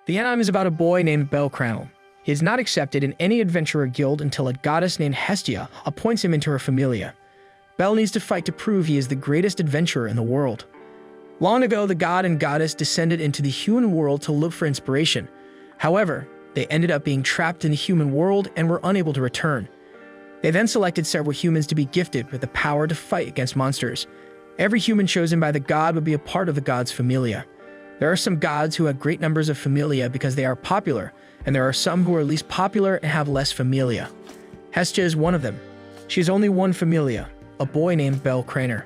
The anime is about a boy named Belcranel. He is not accepted in any adventurer guild until a goddess named Hestia appoints him into her familia. Bel needs to fight to prove he is the greatest adventurer in the world. Long ago, the god and goddess descended into the human world to look for inspiration. However, they ended up being trapped in the human world and were unable to return. They then selected several humans to be gifted with the power to fight against monsters. Every human chosen by the god would be a part of the god's familia. There are some gods who have great numbers of familia because they are popular, and there are some who are least popular and have less familia. Hestia is one of them. She has only one familia, a boy named Belcranel.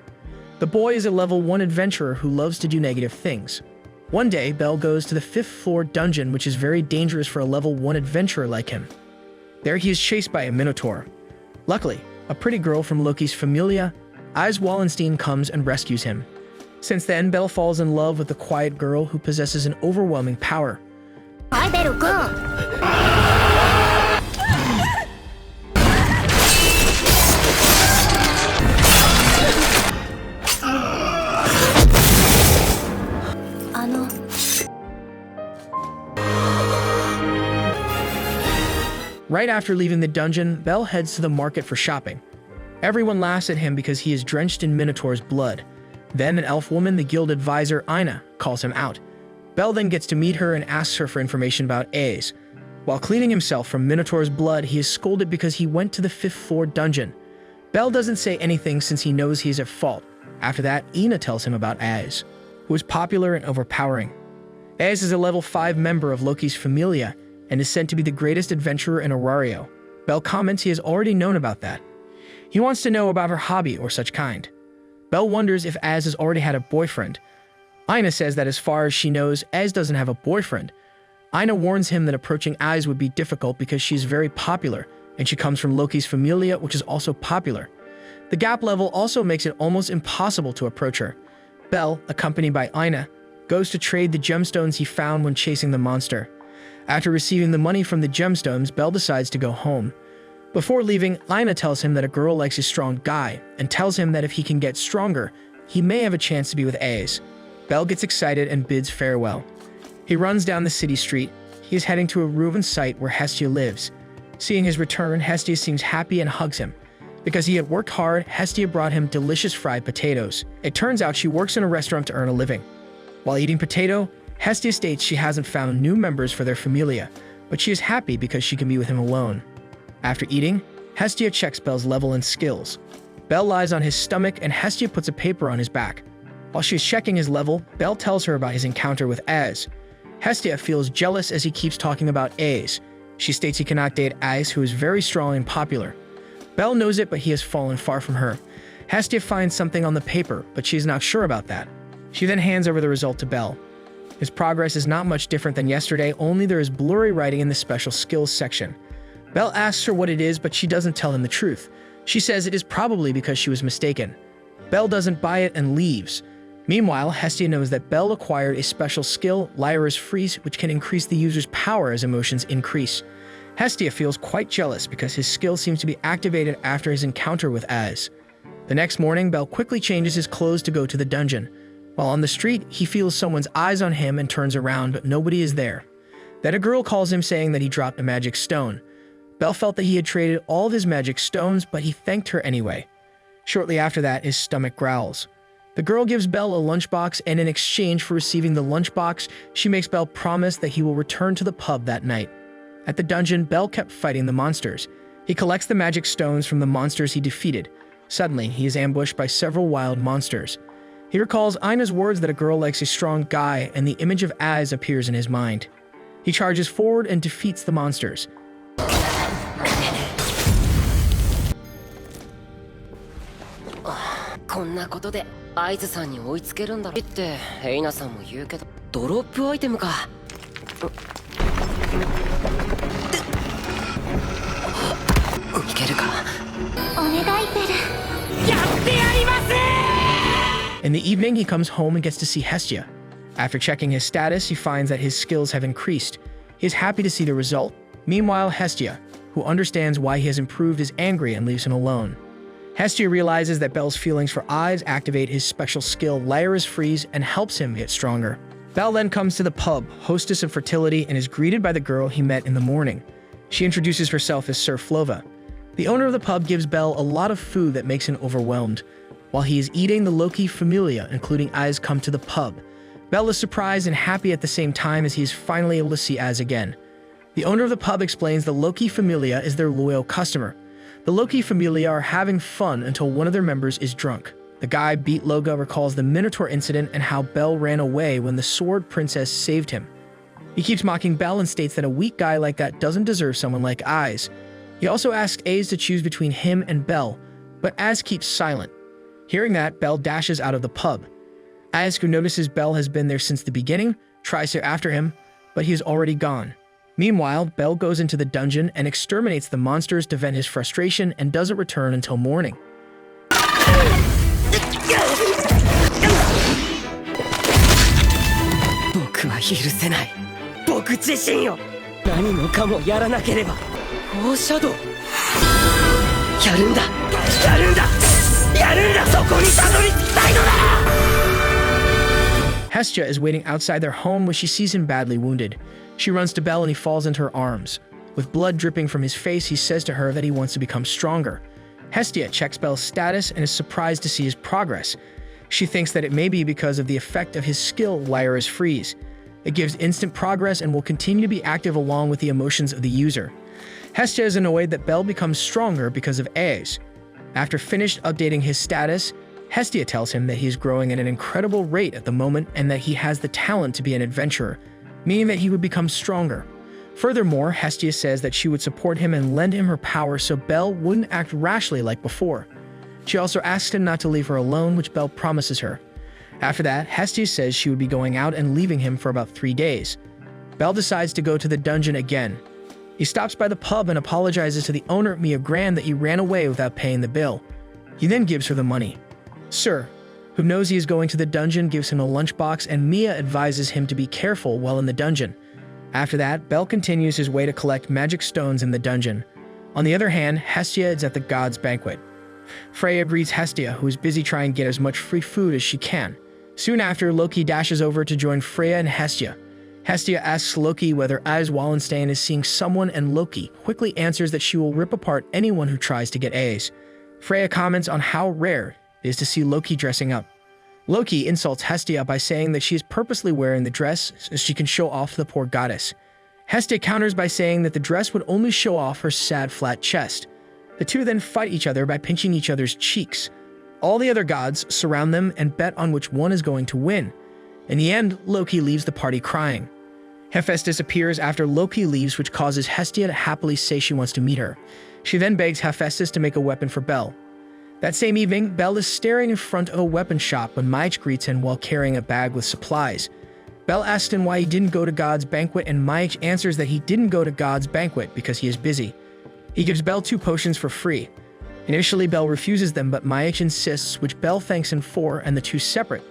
The boy is a level 1 adventurer who loves to do negative things. One day, Bel goes to the 5th floor dungeon, which is very dangerous for a level 1 adventurer like him. There he is chased by a Minotaur. Luckily, a pretty girl from Loki's familia, Ais Wallenstein, comes and rescues him. Since then, Bel falls in love with the quiet girl who possesses an overwhelming power. Hi, Beru-kun. あの Right after leaving the dungeon, Bel heads to the market for shopping. Everyone laughs at him because he is drenched in Minotaur's blood. Then an elf woman, the guild advisor Ina, calls him out. Bel then gets to meet her and asks her for information about Ais. While cleaning himself from Minotaur's blood, he is scolded because he went to the 5th floor dungeon. Bel doesn't say anything since he knows he is at fault. After that, Ina tells him about Ais, who is popular and overpowering. Ais is a level 5 member of Loki's familia and is said to be the greatest adventurer in Aurario. Bel comments he has already known about that. He wants to know about her hobby or such kind. Bel wonders if Ais has already had a boyfriend. Ina says that as far as she knows, Ais doesn't have a boyfriend. Ina warns him that approaching Ais would be difficult because she is very popular, and she comes from Loki's familia, which is also popular. The gap level also makes it almost impossible to approach her. Bel, accompanied by Ina, goes to trade the gemstones he found when chasing the monster. After receiving the money from the gemstones, Bel decides to go home. Before leaving, Ina tells him that a girl likes a strong guy, and tells him that if he can get stronger, he may have a chance to be with Ais. Bel gets excited and bids farewell. He runs down the city street. He is heading to a ruined site where Hestia lives. Seeing his return, Hestia seems happy and hugs him. Because he had worked hard, Hestia brought him delicious fried potatoes. It turns out she works in a restaurant to earn a living. While eating potato, Hestia states she hasn't found new members for their familia, but she is happy because she can be with him alone. After eating, Hestia checks Bel's level and skills. Bel lies on his stomach and Hestia puts a paper on his back. While she is checking his level, Bel tells her about his encounter with Ais. Hestia feels jealous as he keeps talking about Ais. She states he cannot date Ais, who is very strong and popular. Bel knows it, but he has fallen far from her. Hestia finds something on the paper, but she is not sure about that. She then hands over the result to Bel. His progress is not much different than yesterday, only there is blurry writing in the special skills section. Bel asks her what it is, but she doesn't tell him the truth. She says it is probably because she was mistaken. Bel doesn't buy it and leaves. Meanwhile, Hestia knows that Bel acquired a special skill, Lyra's Freeze, which can increase the user's power as emotions increase. Hestia feels quite jealous because his skill seems to be activated after his encounter with Ais. The next morning, Bel quickly changes his clothes to go to the dungeon. While on the street, he feels someone's eyes on him and turns around, but nobody is there. Then a girl calls him saying that he dropped a magic stone. Bel felt that he had traded all of his magic stones, but he thanked her anyway. Shortly after that, his stomach growls. The girl gives Bel a lunchbox, and in exchange for receiving the lunchbox, she makes Bel promise that he will return to the pub that night. At the dungeon, Bel kept fighting the monsters. He collects the magic stones from the monsters he defeated. Suddenly, he is ambushed by several wild monsters. He recalls Ina's words that a girl likes a strong guy, and the image of Ais appears in his mind. He charges forward and defeats the monsters. こんなことでアイズさんに追いつけるんだろってエイナさんも言うけど、ドロップアイテムか。いけるか。お願いベル。やってやります。 In the evening, he comes home and gets to see Hestia. After checking his status, he finds that his skills have increased. He is happy to see the result. Meanwhile, Hestia, who understands why he has improved, is angry and leaves him alone. Hestia realizes that Bel's feelings for Ais activate his special skill, Lyra's Freeze, and helps him get stronger. Belle then comes to the pub, hostess of fertility, and is greeted by the girl he met in the morning. She introduces herself as Sir Flova. The owner of the pub gives Belle a lot of food that makes him overwhelmed. While he is eating, the Loki familia, including Eyes, come to the pub. Belle is surprised and happy at the same time as he is finally able to see Eyes again. The owner of the pub explains the Loki familia is their loyal customer. The Loki familia are having fun until one of their members is drunk. The guy, Beat Loga, recalls the Minotaur incident and how Belle ran away when the Sword Princess saved him. He keeps mocking Belle and states that a weak guy like that doesn't deserve someone like Eyes. He also asks Eyes to choose between him and Belle, but Eyes keeps silent. Hearing that, Belle dashes out of the pub. Eyes, who notices Belle has been there since the beginning, tries to after him, but he is already gone. Meanwhile, Belle goes into the dungeon and exterminates the monsters to vent his frustration and doesn't return until morning. 僕は許せない。僕自身を何もかもやらなければ。フォーシャドウ。やるんだ。やるんだ。やるんだ。そこにたどり着きたいのだ。Hestia is waiting outside their home when she sees him badly wounded. She runs to Belle and he falls into her arms. With blood dripping from his face, he says to her that he wants to become stronger. Hestia checks Belle's status and is surprised to see his progress. She thinks that it may be because of the effect of his skill, Lyra's Freeze. It gives instant progress and will continue to be active along with the emotions of the user. Hestia is annoyed that Belle becomes stronger because of Eyes. After finished updating his status, Hestia tells him that he is growing at an incredible rate at the moment and that he has the talent to be an adventurer, meaning that he would become stronger. Furthermore, Hestia says that she would support him and lend him her power so Belle wouldn't act rashly like before. She also asks him not to leave her alone, which Belle promises her. After that, Hestia says she would be going out and leaving him for about 3 days. Belle decides to go to the dungeon again. He stops by the pub and apologizes to the owner, Mia Grand, that he ran away without paying the bill. He then gives her the money. Sir, who knows he is going to the dungeon, gives him a lunchbox, and Mia advises him to be careful while in the dungeon. After that, Belle continues his way to collect magic stones in the dungeon. On the other hand, Hestia is at the gods' banquet. Freya greets Hestia, who is busy trying to get as much free food as she can. Soon after, Loki dashes over to join Freya and Hestia. Hestia asks Loki whether Eyes Wallenstein is seeing someone, and Loki quickly answers that she will rip apart anyone who tries to get Eyes. Freya comments on how rare it is to see Loki dressing up. Loki insults Hestia by saying that she is purposely wearing the dress so she can show off the poor goddess. Hestia counters by saying that the dress would only show off her sad, flat chest. The two then fight each other by pinching each other's cheeks. All the other gods surround them and bet on which one is going to win. In the end, Loki leaves the party crying. Hephaestus appears after Loki leaves, which causes Hestia to happily say she wants to meet her. She then begs Hephaestus to make a weapon for Belle. That same evening, Belle is staring in front of a weapon shop when Maich greets him while carrying a bag with supplies. Belle asks him why he didn't go to God's banquet, and Maich answers that he didn't go to God's banquet because he is busy. He gives Belle 2 potions for free. Initially, Belle refuses them, but Maich insists, which Belle thanks him for, and the two separate.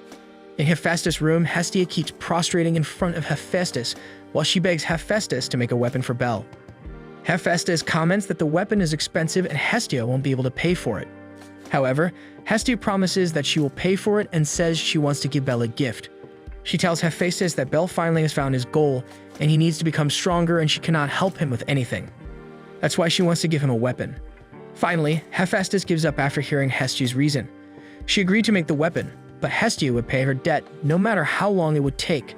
In Hephaestus' room, Hestia keeps prostrating in front of Hephaestus while she begs Hephaestus to make a weapon for Belle. Hephaestus comments that the weapon is expensive and Hestia won't be able to pay for it. However, Hestia promises that she will pay for it and says she wants to give Belle a gift. She tells Hephaestus that Belle finally has found his goal and he needs to become stronger and she cannot help him with anything. That's why she wants to give him a weapon. Finally, Hephaestus gives up after hearing Hestia's reason. She agreed to make the weapon, but Hestia would pay her debt no matter how long it would take.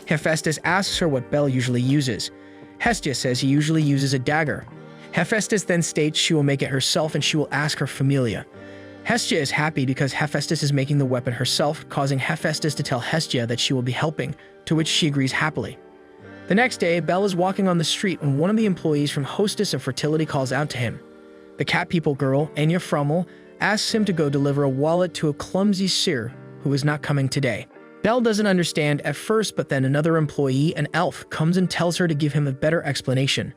Hephaestus asks her what Belle usually uses. Hestia says he usually uses a dagger. Hephaestus then states she will make it herself and she will ask her familia. Hestia is happy because Hephaestus is making the weapon herself, causing Hephaestus to tell Hestia that she will be helping, to which she agrees happily. The next day, Belle is walking on the street when one of the employees from Hostess of Fertility calls out to him. The cat people girl, Anya Frummel, asks him to go deliver a wallet to a clumsy seer who is not coming today. Belle doesn't understand at first, but then another employee, an elf, comes and tells her to give him a better explanation.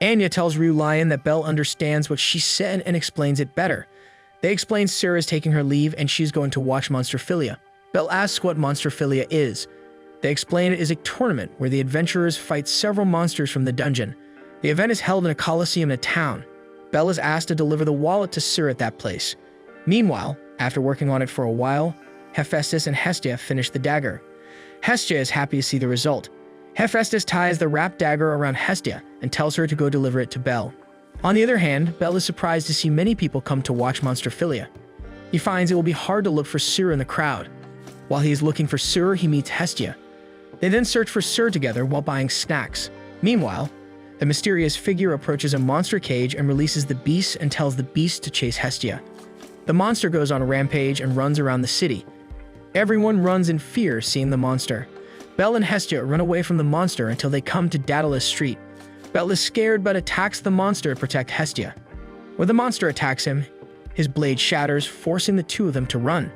Anya tells Rue Lion that Belle understands what she said and explains it better. They explain Sarah is taking her leave and she's going to watch Monster Philia. Belle asks what Monster Philia is. They explain it is a tournament where the adventurers fight several monsters from the dungeon. The event is held in a coliseum in a town. Belle is asked to deliver the wallet to Sir at that place. Meanwhile, after working on it for a while, Hephaestus and Hestia finish the dagger. Hestia is happy to see the result. Hephaestus ties the wrapped dagger around Hestia and tells her to go deliver it to Bel. On the other hand, Bel is surprised to see many people come to watch monster philia. He finds it will be hard to look for Sur in the crowd. While he is looking for Sur, he meets Hestia. They then search for Sur together while buying snacks. Meanwhile, the mysterious figure approaches a monster cage and releases the beast and tells the beast to chase Hestia. The monster goes on a rampage and runs around the city. Everyone runs in fear seeing the monster. Bel and Hestia run away from the monster until they come to Daedalus Street. Bel is scared but attacks the monster to protect Hestia. When the monster attacks him, his blade shatters, forcing the two of them to run.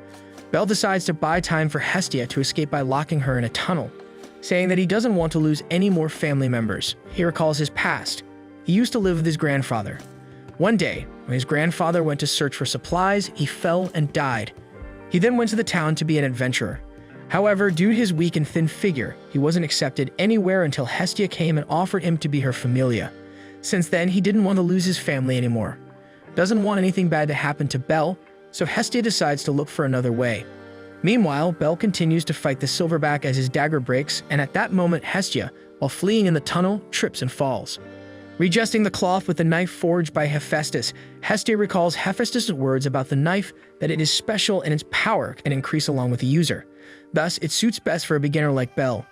Bel decides to buy time for Hestia to escape by locking her in a tunnel, saying that he doesn't want to lose any more family members. He recalls his past. He used to live with his grandfather. One day, when his grandfather went to search for supplies, he fell and died. He then went to the town to be an adventurer. However, due to his weak and thin figure, he wasn't accepted anywhere until Hestia came and offered him to be her philia. Since then, he didn't want to lose his family anymore. Doesn't want anything bad to happen to Bel, so Hestia decides to look for another way. Meanwhile, Bel continues to fight the silverback as his dagger breaks, and at that moment Hestia, while fleeing in the tunnel, trips and falls. Readjusting the cloth with the knife forged by Hephaestus, Hestia recalls Hephaestus' words about the knife that it is special and its power can increase along with the user. Thus, it suits best for a beginner like Bel.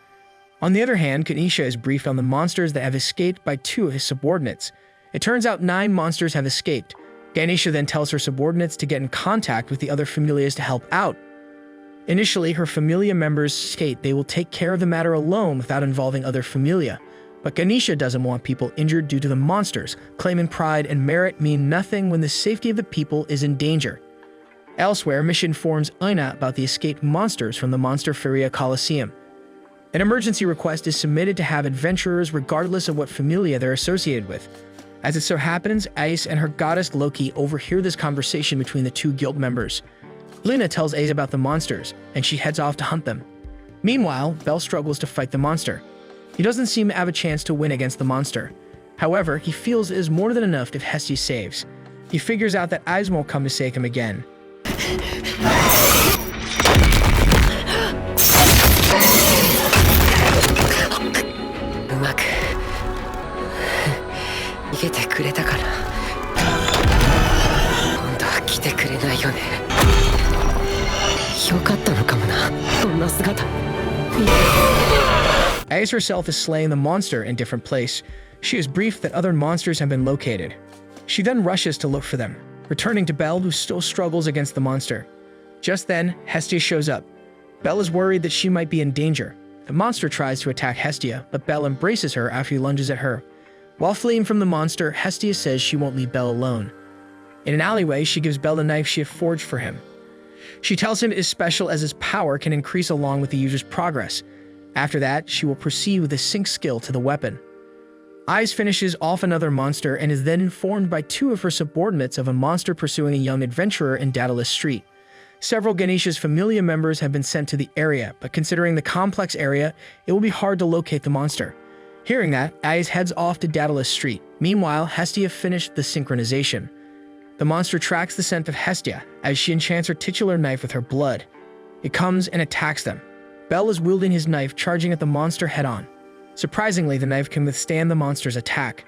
On the other hand, Ganesha is briefed on the monsters that have escaped by two of his subordinates. It turns out 9 monsters have escaped. Ganesha then tells her subordinates to get in contact with the other familias to help out. Initially, her familia members state they will take care of the matter alone without involving other familia. But Ganesha doesn't want people injured due to the monsters, claiming pride and merit mean nothing when the safety of the people is in danger. Elsewhere, Misha informs Aina about the escaped monsters from the Monster Feria Coliseum. An emergency request is submitted to have adventurers regardless of what familia they're associated with. As it so happens, Ice and her goddess Loki overhear this conversation between the 2 guild members. Luna tells Ace about the monsters, and she heads off to hunt them. Meanwhile, Bel struggles to fight the monster. He doesn't seem to have a chance to win against the monster. However, he feels it is more than enough if Hestia saves. He figures out that Ice won't come to save him again. Ice herself is slaying the monster in a different place. She is briefed that other monsters have been located. She then rushes to look for them, returning to Bel, who still struggles against the monster. Just then, Hestia shows up. Bel is worried that she might be in danger. The monster tries to attack Hestia, but Bel embraces her after he lunges at her. While fleeing from the monster, Hestia says she won't leave Bel alone. In an alleyway, she gives Bel the knife she had forged for him. She tells him it is special as his power can increase along with the user's progress. After that, she will proceed with a sync skill to the weapon. Eyes finishes off another monster and is then informed by 2 of her subordinates of a monster pursuing a young adventurer in Daedalus Street. Several Ganesha's familia members have been sent to the area, but considering the complex area, it will be hard to locate the monster. Hearing that, Eyes heads off to Daedalus Street. Meanwhile, Hestia finished the synchronization. The monster tracks the scent of Hestia as she enchants her titular knife with her blood. It comes and attacks them. Bel is wielding his knife, charging at the monster head-on. Surprisingly, the knife can withstand the monster's attack.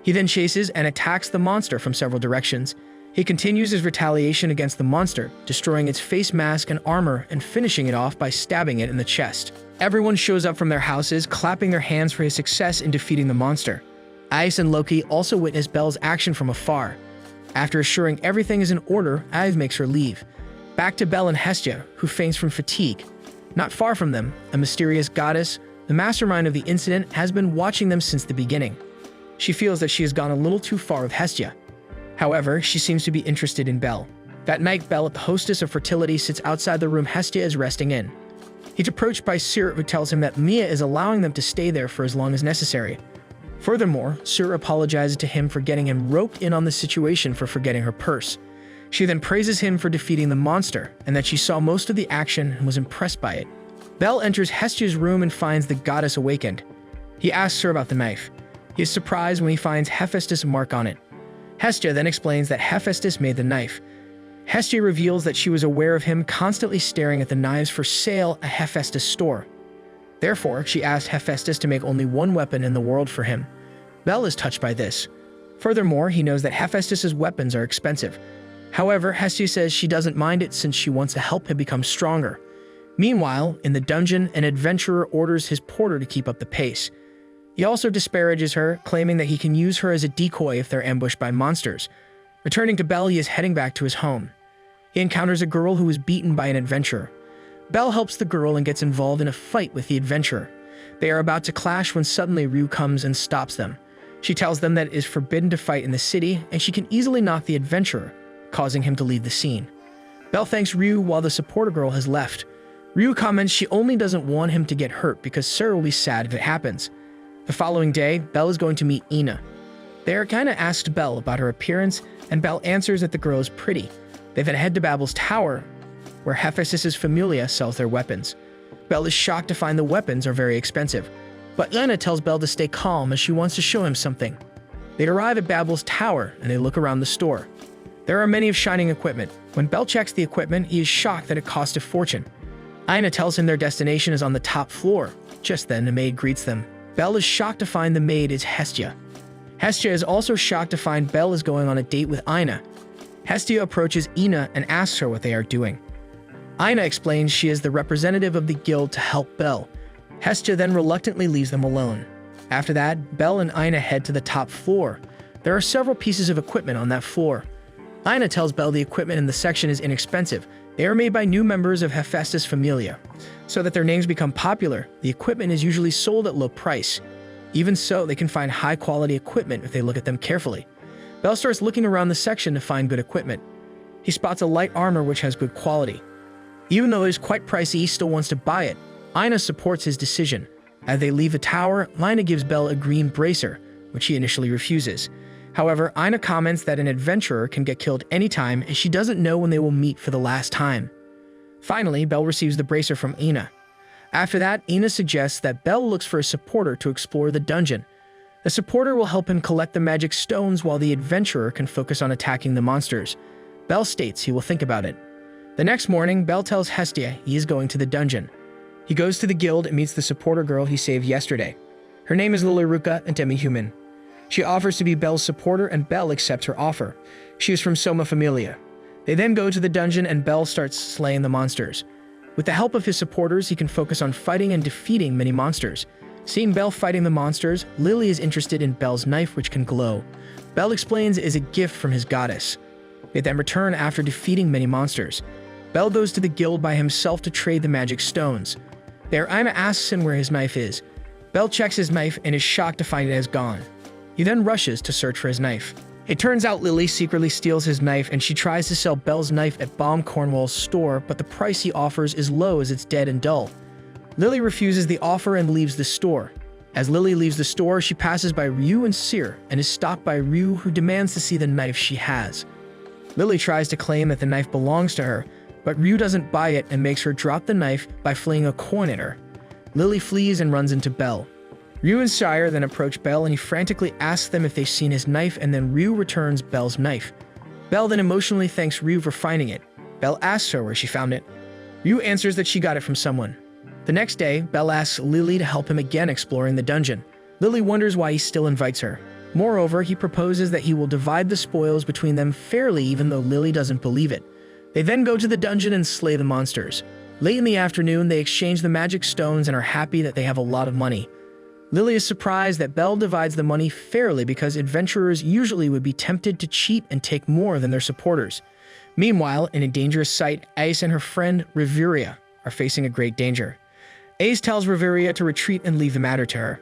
He then chases and attacks the monster from several directions. He continues his retaliation against the monster, destroying its face mask and armor and finishing it off by stabbing it in the chest. Everyone shows up from their houses, clapping their hands for his success in defeating the monster. Ice and Loki also witness Bel's action from afar. After assuring everything is in order, Ice makes her leave. Back to Bel and Hestia, who faints from fatigue. Not far from them, a mysterious goddess, the mastermind of the incident, has been watching them since the beginning. She feels that she has gone a little too far with Hestia. However, she seems to be interested in Bel. That night, Bel, the hostess of fertility, sits outside the room Hestia is resting in. He's approached by Sur, who tells him that Mia is allowing them to stay there for as long as necessary. Furthermore, Sur apologizes to him for getting him roped in on the situation for forgetting her purse. She then praises him for defeating the monster, and that she saw most of the action and was impressed by it. Bel enters Hestia's room and finds the goddess awakened. He asks her about the knife. He is surprised when he finds Hephaestus' mark on it. Hestia then explains that Hephaestus made the knife. Hestia reveals that she was aware of him constantly staring at the knives for sale at Hephaestus' store. Therefore, she asked Hephaestus to make only one weapon in the world for him. Bel is touched by this. Furthermore, he knows that Hephaestus's weapons are expensive. However, Hestia says she doesn't mind it since she wants to help him become stronger. Meanwhile, in the dungeon, an adventurer orders his porter to keep up the pace. He also disparages her, claiming that he can use her as a decoy if they're ambushed by monsters. Returning to Bel, he is heading back to his home. He encounters a girl who is beaten by an adventurer. Bel helps the girl and gets involved in a fight with the adventurer. They are about to clash when suddenly Ryu comes and stops them. She tells them that it is forbidden to fight in the city, and she can easily knock the adventurer, causing him to leave the scene. Bel thanks Ryu while the supporter girl has left. Ryu comments she only doesn't want him to get hurt because Sir will be sad if it happens. The following day, Bel is going to meet Ina. They are kinda asked Bel about her appearance, and Bel answers that the girl is pretty. They then head to Babel's tower, where Hephaestus's Philia sells their weapons. Bel is shocked to find the weapons are very expensive, but Ina tells Bel to stay calm as she wants to show him something. They arrive at Babel's tower, and they look around the store. There are many of shining equipment. When Bel checks the equipment, he is shocked that it costs a fortune. Ina tells him their destination is on the top floor. Just then, a maid greets them. Bel is shocked to find the maid is Hestia. Hestia is also shocked to find Bel is going on a date with Ina. Hestia approaches Ina and asks her what they are doing. Ina explains she is the representative of the guild to help Bel. Hestia then reluctantly leaves them alone. After that, Bel and Ina head to the top floor. There are several pieces of equipment on that floor. Ina tells Bel the equipment in the section is inexpensive. They are made by new members of Hephaestus' Familia. So that their names become popular, the equipment is usually sold at low price. Even so, they can find high-quality equipment if they look at them carefully. Bel starts looking around the section to find good equipment. He spots a light armor which has good quality. Even though it is quite pricey, he still wants to buy it. Ina supports his decision. As they leave the tower, Ina gives Bel a green bracer, which he initially refuses. However, Ina comments that an adventurer can get killed anytime and she doesn't know when they will meet for the last time. Finally, Bel receives the bracer from Ina. After that, Ina suggests that Bel looks for a supporter to explore the dungeon. The supporter will help him collect the magic stones while the adventurer can focus on attacking the monsters. Bel states he will think about it. The next morning, Bel tells Hestia he is going to the dungeon. He goes to the guild and meets the supporter girl he saved yesterday. Her name is Lilaruka, a demi-human. She offers to be Bel's supporter and Bel accepts her offer. She is from Soma Familia. They then go to the dungeon and Bel starts slaying the monsters. With the help of his supporters, he can focus on fighting and defeating many monsters. Seeing Bel fighting the monsters, Lily is interested in Bel's knife which can glow. Bel explains it is a gift from his goddess. They then return after defeating many monsters. Bel goes to the guild by himself to trade the magic stones. There, Ina asks him where his knife is. Bel checks his knife and is shocked to find it has gone. He then rushes to search for his knife. It turns out Lily secretly steals his knife and she tries to sell Bel's knife at Baum Cornwall's store, but the price he offers is low as it's dead and dull. Lily refuses the offer and leaves the store. As Lily leaves the store, she passes by Ryu and Seer and is stopped by Ryu, who demands to see the knife she has. Lily tries to claim that the knife belongs to her, but Ryu doesn't buy it and makes her drop the knife by flinging a coin at her. Lily flees and runs into Bel. Ryu and Sire then approach Bel and he frantically asks them if they've seen his knife, and then Ryu returns Bel's knife. Bel then emotionally thanks Ryu for finding it. Bel asks her where she found it. Ryu answers that she got it from someone. The next day, Bel asks Lily to help him again exploring the dungeon. Lily wonders why he still invites her. Moreover, he proposes that he will divide the spoils between them fairly even though Lily doesn't believe it. They then go to the dungeon and slay the monsters. Late in the afternoon, they exchange the magic stones and are happy that they have a lot of money. Lily is surprised that Bel divides the money fairly because adventurers usually would be tempted to cheat and take more than their supporters. Meanwhile, in a dangerous sight, Ace and her friend Reveria are facing a great danger. Ace tells Reveria to retreat and leave the matter to her.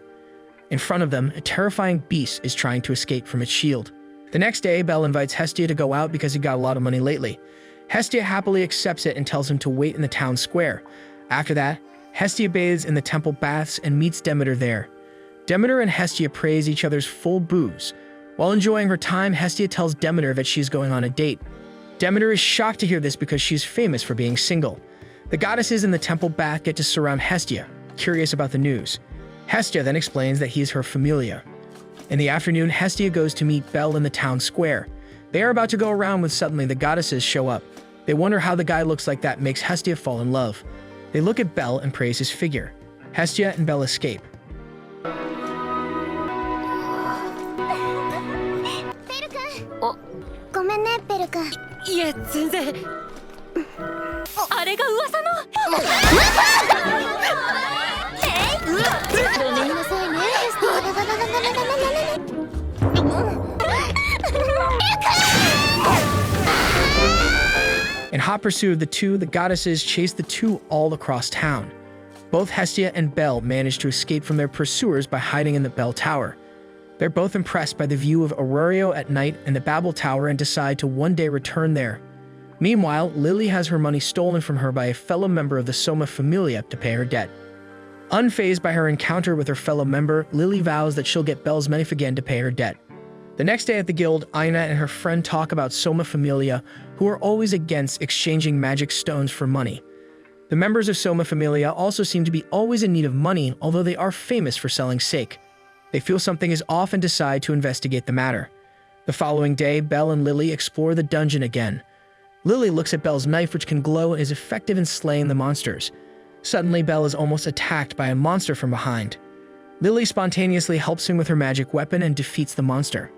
In front of them, a terrifying beast is trying to escape from its shield. The next day, Bel invites Hestia to go out because he got a lot of money lately. Hestia happily accepts it and tells him to wait in the town square. After that, Hestia bathes in the temple baths and meets Demeter there. Demeter and Hestia praise each other's full booze. While enjoying her time, Hestia tells Demeter that she's going on a date. Demeter is shocked to hear this because she's famous for being single. The goddesses in the temple bath get to surround Hestia, curious about the news. Hestia then explains that he is her familia. In the afternoon, Hestia goes to meet Bel in the town square. They are about to go around when suddenly the goddesses show up. They wonder how the guy looks like that makes Hestia fall in love. They look at Bel and praise his figure. Hestia and Belle escape. ごめんねベル君。いえ全然あれが噂のごめんなさいねヘスティ。 In hot pursuit of the two, the goddesses chase the two all across town. Both Hestia and Belle manage to escape from their pursuers by hiding in the bell tower. They're both impressed by the view of Aurelio at night and the Babel Tower and decide to one day return there. Meanwhile, Lily has her money stolen from her by a fellow member of the Soma Familia to pay her debt. Unfazed by her encounter with her fellow member, Lily vows that she'll get Belle's money again to pay her debt. The next day at the guild, Aina and her friend talk about Soma Familia, who are always against exchanging magic stones for money. The members of Soma Familia also seem to be always in need of money, although they are famous for selling sake. They feel something is off and decide to investigate the matter. The following day, Belle and Lily explore the dungeon again. Lily looks at Belle's knife, which can glow and is effective in slaying the monsters. Suddenly, Belle is almost attacked by a monster from behind. Lily spontaneously helps him with her magic weapon and defeats the monster.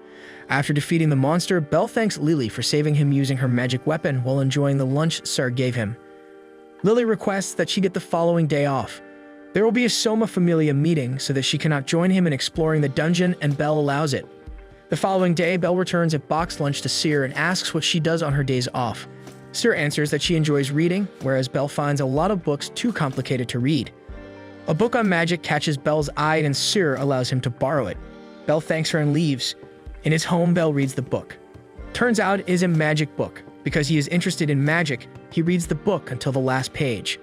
After defeating the monster, Belle thanks Lily for saving him using her magic weapon while enjoying the lunch Sir gave him. Lily requests that she get the following day off. There will be a Soma Familia meeting so that she cannot join him in exploring the dungeon, and Belle allows it. The following day, Belle returns a boxed lunch to Cyr and asks what she does on her days off. Cyr answers that she enjoys reading, whereas Belle finds a lot of books too complicated to read. A book on magic catches Belle's eye and Cyr allows him to borrow it. Belle thanks her and leaves. In his home, Belle reads the book. Turns out it is a magic book. Because he is interested in magic, he reads the book until the last page.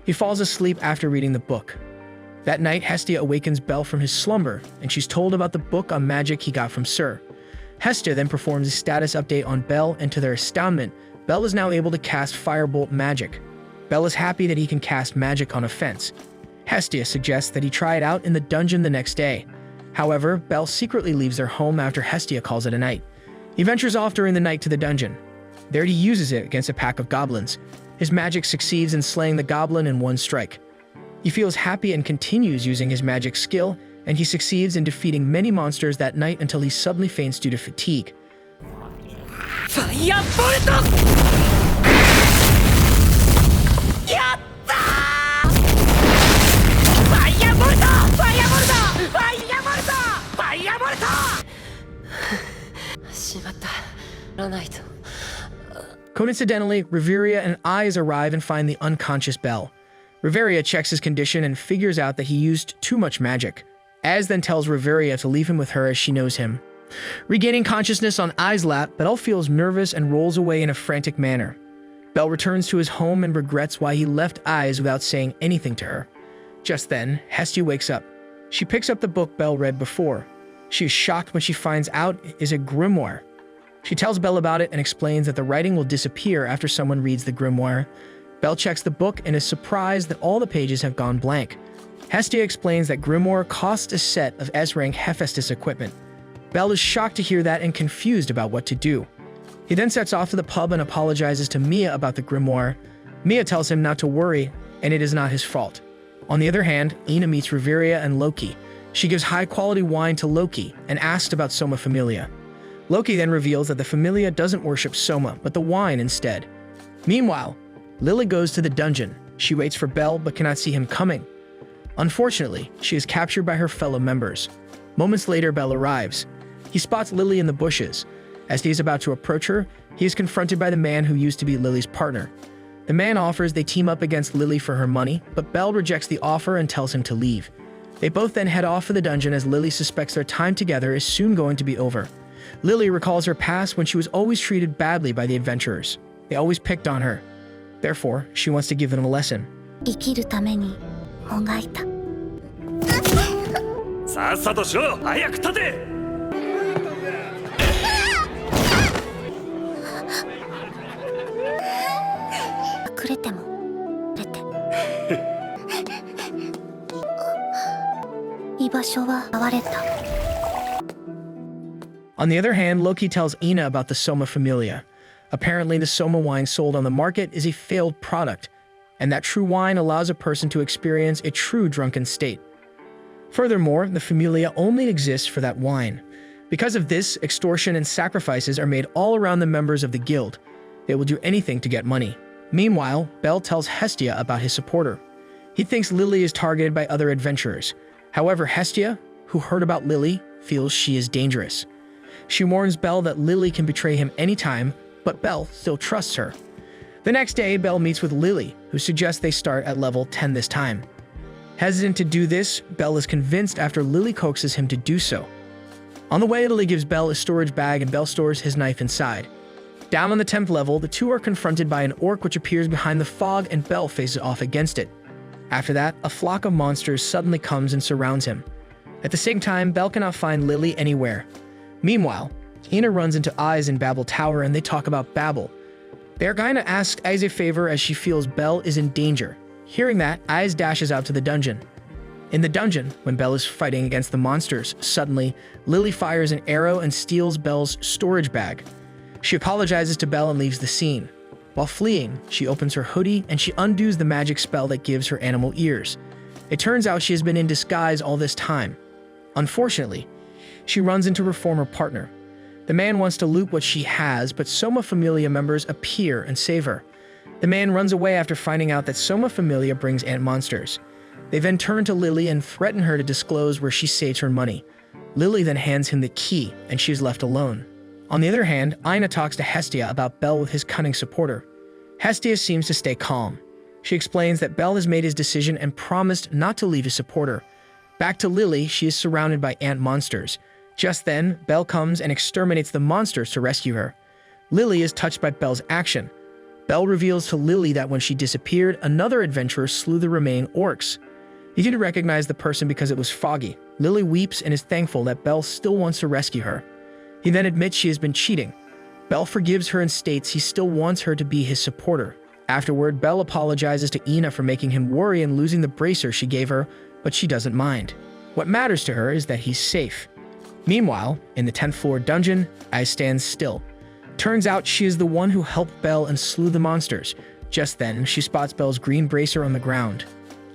He falls asleep after reading the book. That night, Hestia awakens Belle from his slumber, and she's told about the book on magic he got from Cyr. Hestia then performs a status update on Belle, and to their astoundment, Belle is now able to cast firebolt magic. Belle is happy that he can cast magic on a fence. Hestia suggests that he try it out in the dungeon the next day. However, Belle secretly leaves their home after Hestia calls it a night. He ventures off during the night to the dungeon. There he uses it against a pack of goblins. His magic succeeds in slaying the goblin in one strike. He feels happy and continues using his magic skill, and he succeeds in defeating many monsters that night until he suddenly faints due to fatigue. Firebolt! Yatta! Firebolt! Firebolt! Firebolt! Firebolt! しまった。らないと。 Coincidentally, Riveria and Eyes arrive and find the unconscious Belle. Riveria checks his condition and figures out that he used too much magic. Az then tells Riveria to leave him with her as she knows him. Regaining consciousness on Eyes' lap, Belle feels nervous and rolls away in a frantic manner. Belle returns to his home and regrets why he left Eyes without saying anything to her. Just then, Hestia wakes up. She picks up the book Belle read before. She is shocked when she finds out it is a grimoire. She tells Belle about it and explains that the writing will disappear after someone reads the grimoire. Belle checks the book and is surprised that all the pages have gone blank. Hestia explains that grimoire costs a set of S-rank Hephaestus equipment. Belle is shocked to hear that and confused about what to do. He then sets off to the pub and apologizes to Mia about the grimoire. Mia tells him not to worry, and it is not his fault. On the other hand, Ina meets Riveria and Loki. She gives high-quality wine to Loki and asks about Soma Familia. Loki then reveals that the Familia doesn't worship Soma, but the wine instead. Meanwhile, Lily goes to the dungeon. She waits for Belle, but cannot see him coming. Unfortunately, she is captured by her fellow members. Moments later, Belle arrives. He spots Lily in the bushes. As he is about to approach her, he is confronted by the man who used to be Lily's partner. The man offers they team up against Lily for her money, but Belle rejects the offer and tells him to leave. They both then head off for the dungeon as Lily suspects their time together is soon going to be over. Lily recalls her past when she was always treated badly by the adventurers. They always picked on her. Therefore, she wants to give them a lesson. 生きるためにもがいた。さっさとしろ、早く立て。隠れても出て。居場所は現れた。 On the other hand, Loki tells Ina about the Soma Familia. Apparently, the Soma wine sold on the market is a failed product. and that true wine allows a person to experience a true drunken state. Furthermore, the philia only exists for that wine. Because of this, extortion and sacrifices are made all around the members of the guild. They will do anything to get money. Meanwhile, Bell tells Hestia about his supporter. He thinks Lily is targeted by other adventurers. However, Hestia, who heard about Lily, feels she is dangerous. She warns Bell that Lily can betray him anytime, but Bell still trusts her. The next day, Bell meets with Lily, who suggests they start at level 10 this time. Hesitant to do this, Bell is convinced after Lily coaxes him to do so. On the way, Lily gives Bell a storage bag and Bell stores his knife inside. Down on the 10th level, the two are confronted by an orc which appears behind the fog and Bell faces off against it. After that, a flock of monsters suddenly comes and surrounds him. At the same time, Bell cannot find Lily anywhere. Meanwhile, Ina runs into Eyes in Babel Tower and they talk about Babel. Bergina asks Eyes a favor as she feels Bell is in danger. Hearing that, Eyes dashes out to the dungeon. In the dungeon, when Bell is fighting against the monsters, suddenly, Lily fires an arrow and steals Bell's storage bag. She apologizes to Bell and leaves the scene. While fleeing, she opens her hoodie and she undoes the magic spell that gives her animal ears. It turns out she has been in disguise all this time. Unfortunately, she runs into her former partner. The man wants to loot what she has, but Soma Familia members appear and save her. The man runs away after finding out that Soma Familia brings ant monsters. They then turn to Lily and threaten her to disclose where she saves her money. Lily then hands him the key, and she is left alone. On the other hand, Ina talks to Hestia about Bell with his cunning supporter. Hestia seems to stay calm. She explains that Bell has made his decision and promised not to leave his supporter. Back to Lily, she is surrounded by ant monsters. Just then, Bell comes and exterminates the monsters to rescue her. Lily is touched by Bell's action. Bell reveals to Lily that when she disappeared, another adventurer slew the remaining orcs. He didn't recognize the person because it was foggy. Lily weeps and is thankful that Bell still wants to rescue her. He then admits she has been cheating. Bell forgives her and states he still wants her to be his supporter. Afterward, Bell apologizes to Ina for making him worry and losing the bracer she gave her, but she doesn't mind. What matters to her is that he's safe. Meanwhile, in the 10th floor dungeon, Eyes stands still. Turns out she is the one who helped Bell and slew the monsters. Just then, she spots Bell's green bracer on the ground.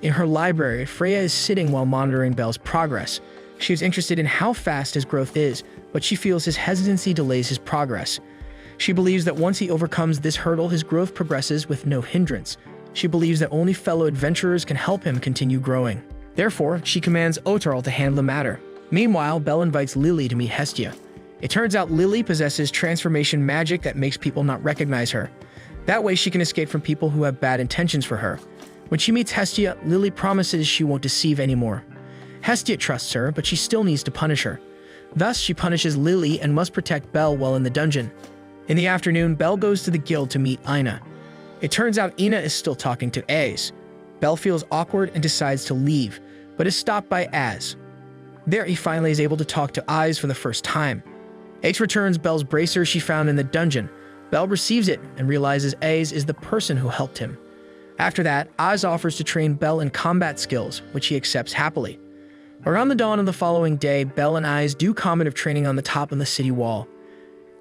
In her library, Freya is sitting while monitoring Bell's progress. She is interested in how fast his growth is, but she feels his hesitancy delays his progress. She believes that once he overcomes this hurdle, his growth progresses with no hindrance. She believes that only fellow adventurers can help him continue growing. Therefore, she commands Otarl to handle the matter. Meanwhile, Bell invites Lily to meet Hestia. It turns out Lily possesses transformation magic that makes people not recognize her. That way she can escape from people who have bad intentions for her. When she meets Hestia, Lily promises she won't deceive anymore. Hestia trusts her, but she still needs to punish her. Thus, she punishes Lily and must protect Bell while in the dungeon. In the afternoon, Bell goes to the guild to meet Ina. It turns out Ina is still talking to Az. Bell feels awkward and decides to leave, but is stopped by Az. There, he finally is able to talk to Eyes for the first time. Az returns Bell's bracer she found in the dungeon. Bell receives it and realizes Az is the person who helped him. After that, Oz offers to train Bell in combat skills, which he accepts happily. Around the dawn of the following day, Bell and Eyes do combative training on the top of the city wall.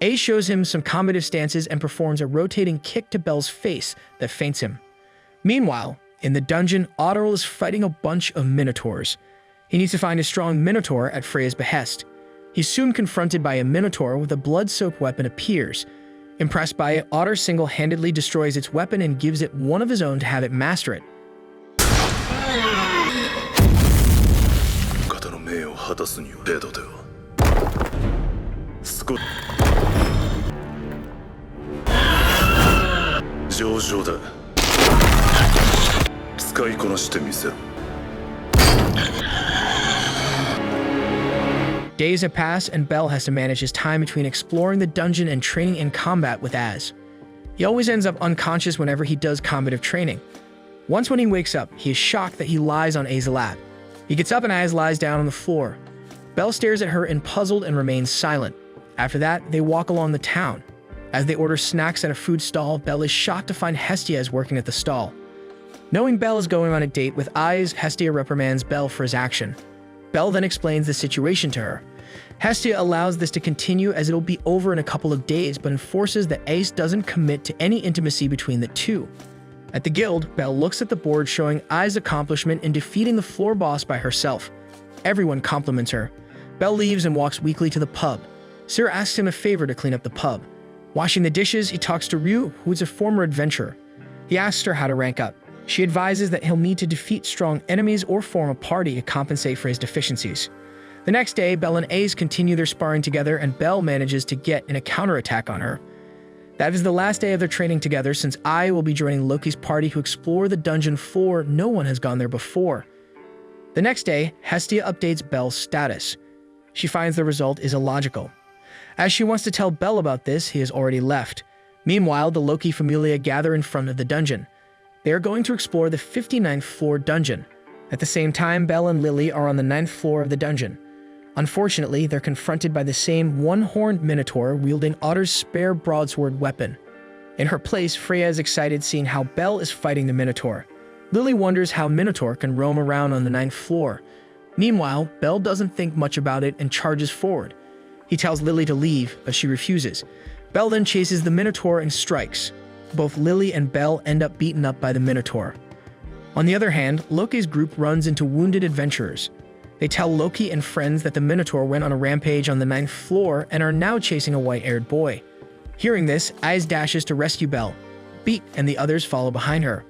Ace shows him some combative stances and performs a rotating kick to Bell's face that faints him. Meanwhile, in the dungeon, Otterl is fighting a bunch of Minotaurs. He needs to find a strong Minotaur at Freya's behest. He's soon confronted by a Minotaur with a blood-soaked weapon appears. Impressed by it, Otter single-handedly destroys its weapon and gives it one of his own to have it master it. 方の命を果たすには程度では少上々だ使いこなしてみせろ Days have passed, and Bell has to manage his time between exploring the dungeon and training in combat with Az. He always ends up unconscious whenever he does combative training. Once when he wakes up, he is shocked that he lies on Az's lap. He gets up and Az lies down on the floor. Bell stares at her and puzzled and remains silent. After that, they walk along the town. As they order snacks at a food stall, Bell is shocked to find Hestia is working at the stall. Knowing Bell is going on a date with Eyes, Hestia reprimands Bell for his action. Bell then explains the situation to her. Hestia allows this to continue as it'll be over in a couple of days, but enforces that Ace doesn't commit to any intimacy between the two. At the guild, Belle looks at the board showing Ai's accomplishment in defeating the floor boss by herself. Everyone compliments her. Belle leaves and walks weakly to the pub. Sir asks him a favor to clean up the pub. Washing the dishes, he talks to Ryu, who is a former adventurer. He asks her how to rank up. She advises that he'll need to defeat strong enemies or form a party to compensate for his deficiencies. The next day, Belle and Ace continue their sparring together, and Belle manages to get in a counterattack on her. That is the last day of their training together, since Ai will be joining Loki's party to explore the dungeon floor. No one has gone there before. The next day, Hestia updates Belle's status. She finds the result is illogical. As she wants to tell Belle about this, he has already left. Meanwhile, the Loki Familia gather in front of the dungeon. They are going to explore the 59th floor dungeon. At the same time, Belle and Lily are on the 9th floor of the dungeon. Unfortunately, they're confronted by the same one-horned Minotaur wielding Otter's spare broadsword weapon. In her place, Freya is excited seeing how Belle is fighting the Minotaur. Lily wonders how Minotaur can roam around on the 9th floor. Meanwhile, Belle doesn't think much about it and charges forward. He tells Lily to leave, but she refuses. Belle then chases the Minotaur and strikes. Both Lily and Belle end up beaten up by the Minotaur. On the other hand, Loki's group runs into wounded adventurers. They tell Loki and friends that the Minotaur went on a rampage on the 9th floor and are now chasing a white-haired boy. Hearing this, Aiz dashes to rescue Belle. Beat and the others follow behind her.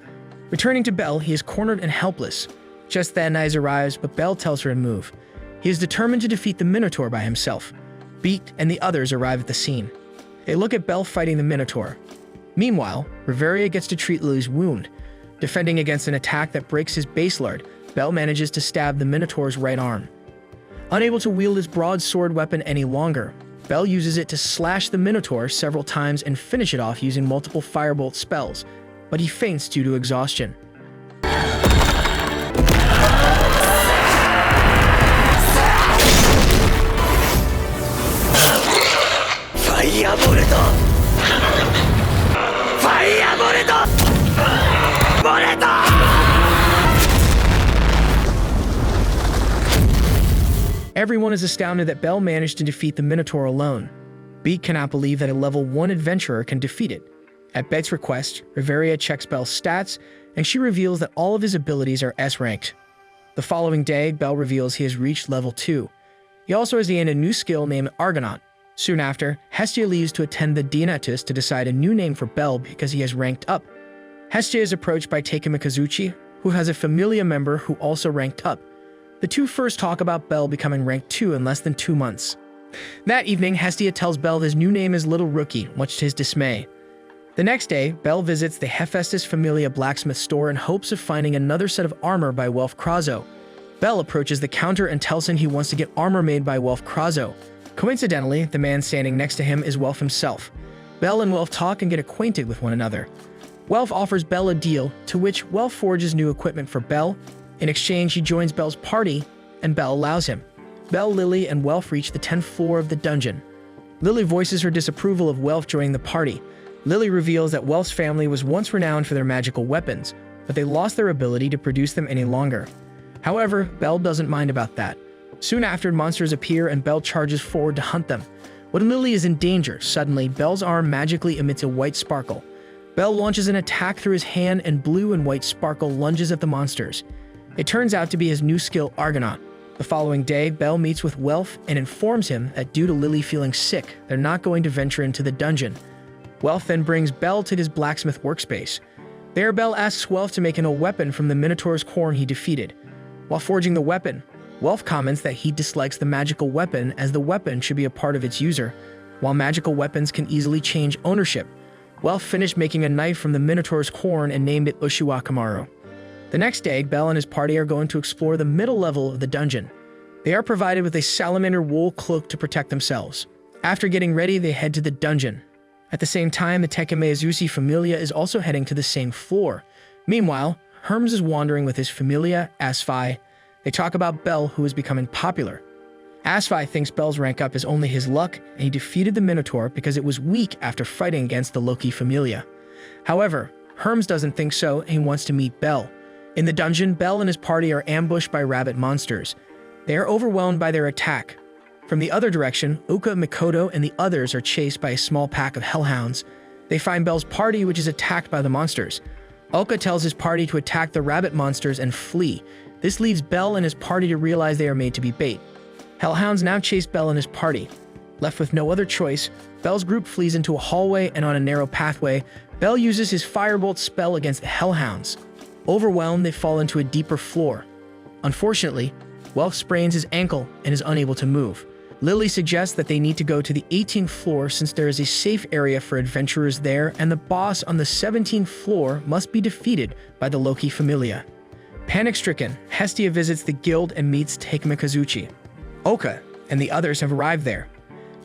Returning to Belle, he is cornered and helpless. Just then, Aiz arrives, but Belle tells her to move. He is determined to defeat the Minotaur by himself. Beat and the others arrive at the scene. They look at Belle fighting the Minotaur. Meanwhile, Reveria gets to treat Lily's wound. Defending against an attack that breaks his baselard, Belle manages to stab the Minotaur's right arm. Unable to wield his broadsword weapon any longer, Belle uses it to slash the Minotaur several times and finish it off using multiple firebolt spells, but he faints due to exhaustion. Everyone is astounded that Belle managed to defeat the Minotaur alone. Beat cannot believe that a level 1 adventurer can defeat it. At Beck's request, Reveria checks Belle's stats, and she reveals that all of his abilities are S-ranked. The following day, Belle reveals he has reached level 2. He also has gained a new skill named Argonaut. Soon after, Hestia leaves to attend the Daedalus to decide a new name for Belle because he has ranked up. Hestia is approached by Takema Kazuchi, who has a Familia member who also ranked up. The two first talk about Belle becoming rank 2 in less than 2 months. That evening, Hestia tells Belle his new name is Little Rookie, much to his dismay. The next day, Belle visits the Hephaestus Familia blacksmith store in hopes of finding another set of armor by Welf Krazo. Belle approaches the counter and tells him he wants to get armor made by Welf Krazo. Coincidentally, the man standing next to him is Welf himself. Belle and Welf talk and get acquainted with one another. Welf offers Belle a deal, to which Welf forges new equipment for Belle. In exchange, he joins Belle's party, and Belle allows him. Belle, Lily, and Welf reach the 10th floor of the dungeon. Lily voices her disapproval of Welf joining the party. Lily reveals that Welf's family was once renowned for their magical weapons, but they lost their ability to produce them any longer. However, Belle doesn't mind about that. Soon after, monsters appear and Belle charges forward to hunt them. When Lily is in danger, suddenly Belle's arm magically emits a white sparkle. Belle launches an attack through his hand and blue and white sparkle lunges at the monsters. It turns out to be his new skill, Argonaut. The following day, Belle meets with Welf and informs him that due to Lily feeling sick, they're not going to venture into the dungeon. Welf then brings Belle to his blacksmith workspace. There, Belle asks Welf to make an old weapon from the Minotaur's corn he defeated. While forging the weapon, Welf comments that he dislikes the magical weapon as the weapon should be a part of its user. While magical weapons can easily change ownership, Welf finished making a knife from the Minotaur's corn and named it Ushiwakamaru. The next day, Belle and his party are going to explore the middle level of the dungeon. They are provided with a salamander wool cloak to protect themselves. After getting ready, they head to the dungeon. At the same time, the Tekemeazusi Familia is also heading to the same floor. Meanwhile, Hermes is wandering with his Familia, Asfi. They talk about Belle, who is becoming popular. Asfi thinks Belle's rank up is only his luck, and he defeated the Minotaur because it was weak after fighting against the Loki Familia. However, Hermes doesn't think so, and he wants to meet Belle. In the dungeon, Belle and his party are ambushed by rabbit monsters. They are overwhelmed by their attack. From the other direction, Uka, Mikoto, and the others are chased by a small pack of hellhounds. They find Belle's party, which is attacked by the monsters. Oka tells his party to attack the rabbit monsters and flee. This leads Bell and his party to realize they are made to be bait. Hellhounds now chase Bell and his party. Left with no other choice, Bell's group flees into a hallway, and on a narrow pathway, Bell uses his firebolt spell against the Hellhounds. Overwhelmed, they fall into a deeper floor. Unfortunately, Welf sprains his ankle and is unable to move. Lily suggests that they need to go to the 18th floor since there is a safe area for adventurers there, and the boss on the 17th floor must be defeated by the Loki Familia. Panic-stricken, Hestia visits the guild and meets Takemikazuchi. Oka and the others have arrived there.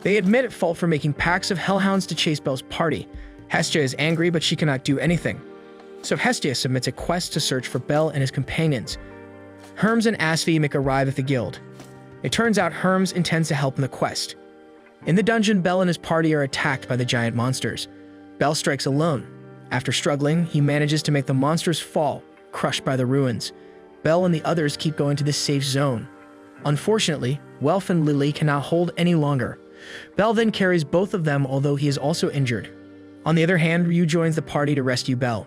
They admit at fault for making packs of hellhounds to chase Bell's party. Hestia is angry, but she cannot do anything. So Hestia submits a quest to search for Bell and his companions. Hermes and Asphemic arrive at the guild. It turns out Hermes intends to help in the quest. In the dungeon, Bell and his party are attacked by the giant monsters. Bell strikes alone. After struggling, he manages to make the monsters fall, crushed by the ruins. Bell and the others keep going to the safe zone. Unfortunately, Welf and Lily cannot hold any longer. Bell then carries both of them, although he is also injured. On the other hand, Ryu joins the party to rescue Bell.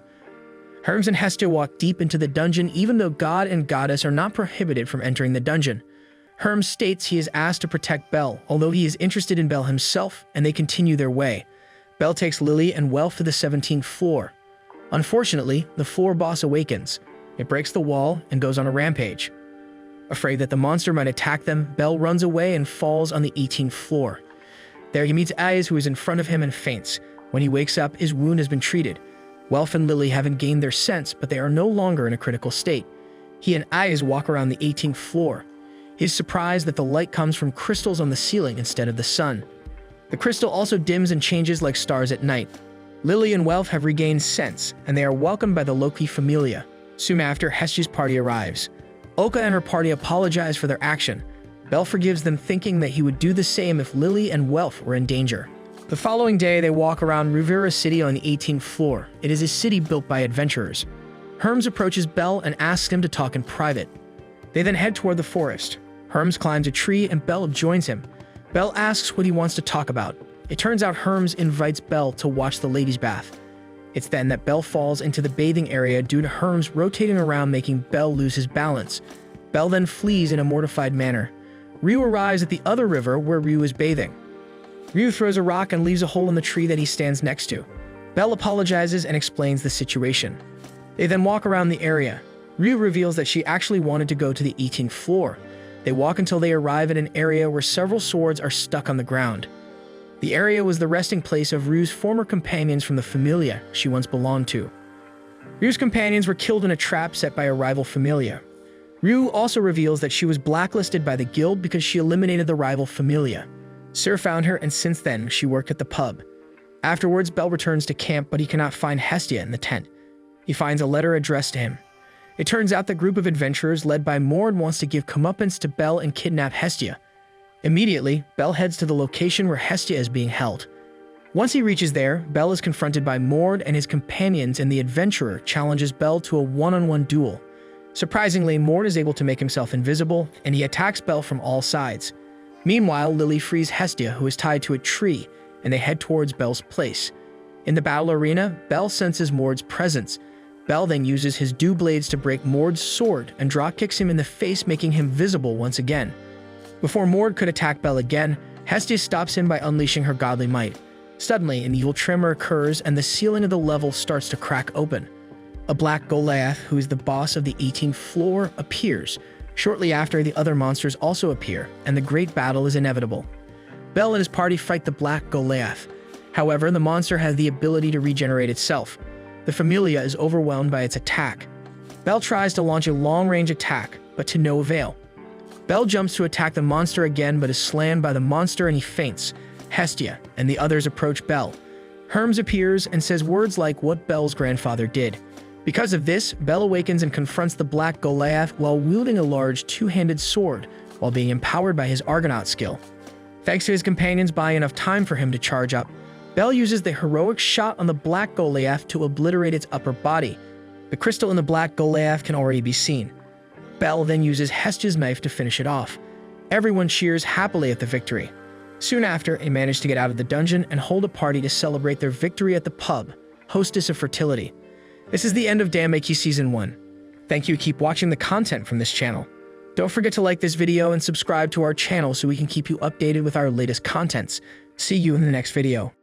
Hermes and Hestia walk deep into the dungeon, even though God and Goddess are not prohibited from entering the dungeon. Hermes states he is asked to protect Bell, although he is interested in Bell himself, and they continue their way. Bell takes Lily and Welf to the 17th floor. Unfortunately, the floor boss awakens. It breaks the wall and goes on a rampage. Afraid that the monster might attack them, Bell runs away and falls on the 18th floor. There he meets Ayaz, who is in front of him, and faints. When he wakes up, his wound has been treated. Welf and Lily haven't gained their sense, but they are no longer in a critical state. He and Ayaz walk around the 18th floor. He is surprised that the light comes from crystals on the ceiling instead of the sun. The crystal also dims and changes like stars at night. Lily and Welf have regained sense, and they are welcomed by the Loki Familia. Soon after, Hestia's party arrives. Oka and her party apologize for their action. Bell forgives them, thinking that he would do the same if Lily and Welf were in danger. The following day, they walk around Rivera City on the 18th floor. It is a city built by adventurers. Hermes approaches Bell and asks him to talk in private. They then head toward the forest. Hermes climbs a tree and Bell joins him. Bell asks what he wants to talk about. It turns out Hermes invites Bell to watch the ladies' bath. It's then that Bell falls into the bathing area due to Hermes rotating around, making Bell lose his balance. Bell then flees in a mortified manner. Ryu arrives at the other river where Ryu is bathing. Ryu throws a rock and leaves a hole in the tree that he stands next to. Bell apologizes and explains the situation. They then walk around the area. Ryu reveals that she actually wanted to go to the 18th floor. They walk until they arrive at an area where several swords are stuck on the ground. The area was the resting place of Ryu's former companions from the Familia she once belonged to. Ryu's companions were killed in a trap set by a rival Familia. Ryu also reveals that she was blacklisted by the guild because she eliminated the rival Familia. Sir found her, and since then, she worked at the pub. Afterwards, Bell returns to camp, but he cannot find Hestia in the tent. He finds a letter addressed to him. It turns out the group of adventurers led by Mord wants to give comeuppance to Bell and kidnap Hestia. Immediately, Bell heads to the location where Hestia is being held. Once he reaches there, Bell is confronted by Mord and his companions, and the adventurer challenges Bell to a one-on-one duel. Surprisingly, Mord is able to make himself invisible, and he attacks Bell from all sides. Meanwhile, Lily frees Hestia, who is tied to a tree, and they head towards Bell's place. In the battle arena, Bell senses Mord's presence. Bell then uses his dew blades to break Mord's sword and drop kicks him in the face, making him visible once again. Before Mord could attack Bell again, Hestia stops him by unleashing her godly might. Suddenly, an evil tremor occurs and the ceiling of the level starts to crack open. A black Goliath, who is the boss of the 18th floor, appears. Shortly after, the other monsters also appear, and the great battle is inevitable. Bell and his party fight the black Goliath. However, the monster has the ability to regenerate itself. The Familia is overwhelmed by its attack. Bell tries to launch a long-range attack, but to no avail. Bell jumps to attack the monster again, but is slammed by the monster and he faints. Hestia and the others approach Bell. Hermes appears and says words like what Bell's grandfather did. Because of this, Bell awakens and confronts the black Goliath while wielding a large two-handed sword, while being empowered by his Argonaut skill. Thanks to his companions buying enough time for him to charge up, Bell uses the heroic shot on the black Goliath to obliterate its upper body. The crystal in the black Goliath can already be seen. Bell then uses Hestia's knife to finish it off. Everyone cheers happily at the victory. Soon after, they manage to get out of the dungeon and hold a party to celebrate their victory at the pub, Hostess of Fertility. This is the end of DanMachi Season 1. Thank you, keep watching the content from this channel. Don't forget to like this video and subscribe to our channel so we can keep you updated with our latest contents. See you in the next video.